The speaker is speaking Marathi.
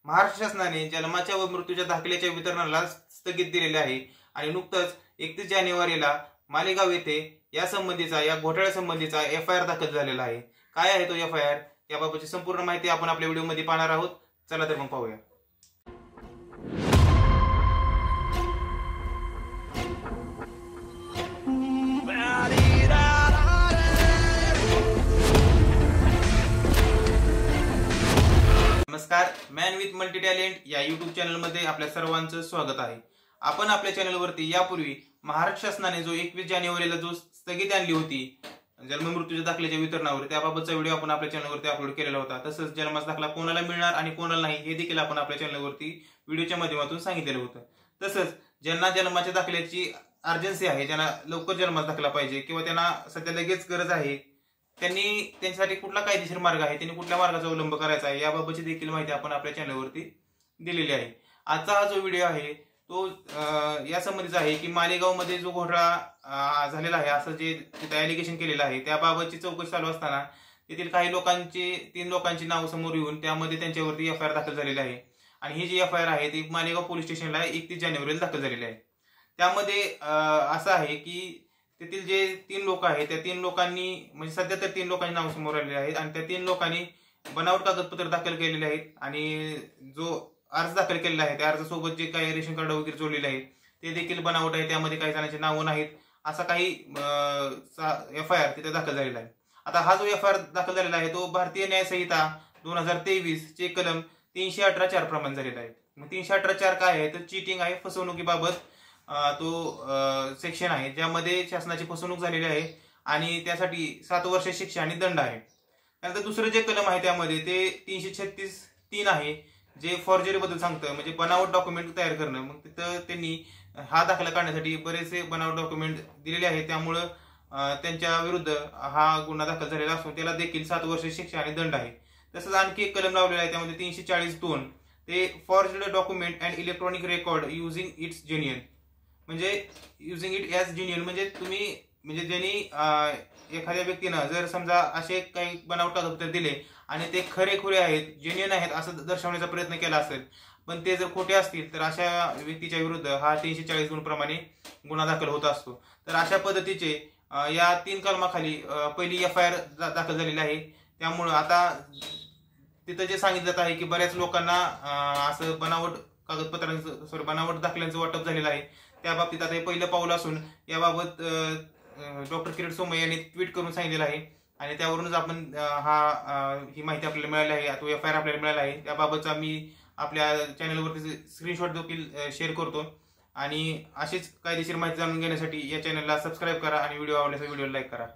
महाराष्ट्र शासनाने जन्माच्या व मृत्यूच्या दाखल्याच्या वितरणाला स्थगित दिलेले आहे आणि नुकतंच 31 जानेवारीला मालेगाव येथे या घोटाळ्यासंबंधीचा FIR दाखल झालेला आहे। काय आहे तो FIR याबाबतची संपूर्ण माहिती आपण आपल्या व्हिडिओमध्ये पाहणार आहोत। चला तर मग पाहूया। नमस्कार, मॅन विथ मल्टी टॅलेंट या YouTube चॅनलमध्ये आपल्या सर्वांचं स्वागत आहे। आपण आपल्या चॅनलवरती यापूर्वी महाराष्ट्र शासनाने जो 21 जानेवारीला जो स्थगिती आणली होती जन्म मृत्यूच्या दाखल्याच्या वितरणावर, त्याबाबतचा व्हिडिओ आपण आपल्या चॅनलवरती अपलोड केलेला होता। तसंच जन्माचा दाखला कोणाला मिळणार आणि कोणाला नाही हे देखील आपण आपल्या चॅनलवरती व्हिडिओच्या माध्यमातून सांगितलेलं होतं। तसंच ज्यांना जन्माच्या दाखल्याची अर्जन्सी आहे, ज्यांना लवकर जन्माचा दाखला पाहिजे किंवा त्यांना सध्या लगेच गरज आहे, त्यांच्यासाठी कुठला कायदेशीर मार्ग आहे, त्यांनी कुठल्या मार्गाचा अवलंब करायचा आहे याबाबतची देखील माहिती आपण आपल्या चॅनलवरती दिलेली आहे। आजचा हा जो व्हिडिओ आहे तो या संबंधीचा आहे की मालेगावमध्ये जो घोटाळा झालेला आहे असं जे तिथे ॲलिगेशन केलेलं आहे त्याबाबतची चौकशी चालू असताना तेथील काही तीन लोकांची नाव समोर येऊन त्यामध्ये त्यांच्यावरती FIR दाखल झालेली आहे आणि ही जी FIR आहे ती मालेगाव पोलीस स्टेशनला 31 जानेवारीला दाखल झालेली आहे। त्यामध्ये असं आहे की तेथील जे 3 लोक आहेत त्या 3 लोकांनी म्हणजे सध्या तर 3 लोकांची नाव समोर आलेली आहेत आणि त्या 3 लोकांनी बनावट कागदपत्र दाखल केलेले आहेत आणि जो अर्ज दाखल केलेला आहे त्या अर्जासोबत जे काही रेशन कार्ड वगैरे जोडलेले आहेत ते देखील बनावट आहे। त्यामध्ये काही जणांची नावं नाहीत, असा काही FIR तिथे दाखल झालेला आहे। आता हा जो FIR दाखल झालेला आहे तो भारतीय न्याय संहिता 2023 चे कलम 318(4) प्रमाणे झालेला आहे। मग 318(4) काय आहे तर चीटिंग आहे, फसवणुकीबाबत तो सेक्शन आहे ज्यामध्ये शासनाची फसवणूक झालेली आहे आणि त्यासाठी 7 वर्ष शिक्षा आणि दंड आहे। त्यानंतर दुसरं जे कलम आहे त्यामध्ये ते 336(3) आहे जे फॉर्जरी बद्दल सांगतं, म्हणजे बनावट डॉक्युमेंट तयार करणं। मग तिथं त्यांनी हा दाखला काढण्यासाठी बरेचसे बनावट डॉक्युमेंट दिलेले आहेत, त्यामुळं त्यांच्या विरुद्ध हा गुन्हा दाखल झालेला असून त्याला देखील 7 वर्ष शिक्षा आणि दंड आहे। तसंच आणखी एक कलम लावलेला आहे त्यामध्ये 340(2) ते forged document and electronic record using its genuine, म्हणजे युझिंग इट ॲज जेन्युइन म्हणजे तुम्ही म्हणजे ज्यांनी एखाद्या व्यक्तीनं जर समजा असे काही बनावट कागदपत्र दिले आणि ते खरेखुरे आहेत, जेन्युइन आहेत असं दर्शवण्याचा प्रयत्न केला असेल पण ते जर खोटे असतील तर अशा व्यक्तीच्या विरुद्ध हा 342 प्रमाणे गुन्हा दाखल होत असतो। तर अशा पद्धतीचे या 3 कलमाखाली पहिली FIR दाखल झालेली आहे। त्यामुळं आता तिथं जे सांगितलं जात आहे की बऱ्याच लोकांना असं बनावट दाखल्यांचं वाटप झालेलं आहे। त्या बाबतीत आता हे पहिलं पाऊल असून याबाबत डॉक्टर किरीट सोमय्या यांनी ट्विट करून सांगितलेलं आहे आणि त्यावरूनच आपण ही माहिती आपल्याला मिळाली आहे, तो FIR आपल्याला मिळाला आहे। त्याबाबतचा मी आपल्या चॅनलवरती स्क्रीनशॉट देखील शेअर करतो आणि अशीच कायदेशीर माहिती जाणून घेण्यासाठी या चॅनलला सबस्क्राईब करा आणि व्हिडिओ आवडल्यास व्हिडिओला लाईक करा।